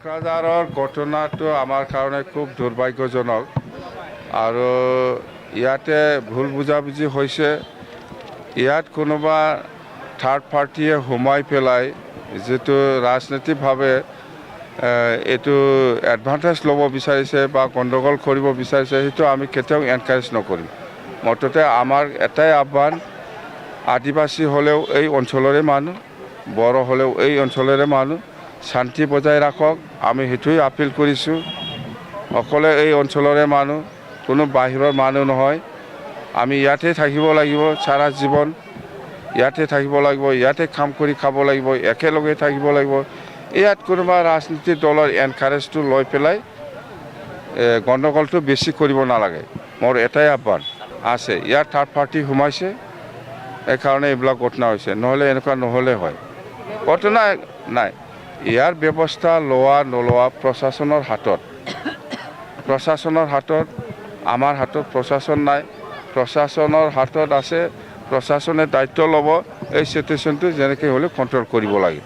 কোকৰাঝাৰৰ ঘটনাটো আমাৰ কাৰণে খুব দুৰ্ভাগ্যজনক আৰু ইয়াতে ভুল বুজাবুজি হৈছে। ইয়াত কোনোবা থাৰ্ড পাৰ্টিয়ে সোমাই পেলাই যিটো ৰাজনৈতিকভাৱে এইটো এডভান্টেজ ল'ব বিচাৰিছে বা গণ্ডগোল কৰিব বিচাৰিছে, সেইটো আমি কেতিয়াও এনকাৰেজ নকৰিম। মুঠতে আমাৰ এটাই আহ্বান, আদিবাসী হ'লেও এই অঞ্চলৰে মানুহ, বড়ো হ'লেও এই অঞ্চলৰে মানুহ, শান্তি বজাই ৰাখক। আমি সেইটোৱে আপিল কৰিছোঁ। সকলোৱে এই অঞ্চলৰে মানুহ, কোনো বাহিৰৰ মানুহ নহয়। আমি ইয়াতে থাকিব লাগিব, সাৰা জীৱন ইয়াতে থাকিব লাগিব, ইয়াতে কাম কৰি খাব লাগিব, একেলগে থাকিব লাগিব। ইয়াত কোনোবা ৰাজনীতিক দলৰ এনকাৰেজটো লৈ পেলাই গণ্ডগোলটো বেছি কৰিব নালাগে। মোৰ এটাই আহ্বান আছে, ইয়াত থাৰ্ড পাৰ্টি সোমাইছে, এইকাৰণে এইবিলাক ঘটনা হৈছে, নহ'লে এনেকুৱা নহ'লে হয়। ঘটনা নাই, ইয়াৰ ব্যৱস্থা লোৱা নোলোৱা প্ৰশাসনৰ হাতত। প্ৰশাসনৰ হাতত, আমাৰ হাতত প্ৰশাসন নাই। প্ৰশাসনৰ হাতত আছে, প্ৰশাসনে দায়িত্ব ল'ব, এই চিটুৱেশ্যনটো যেনেকৈ হ'লেও কণ্ট্ৰল কৰিব লাগে।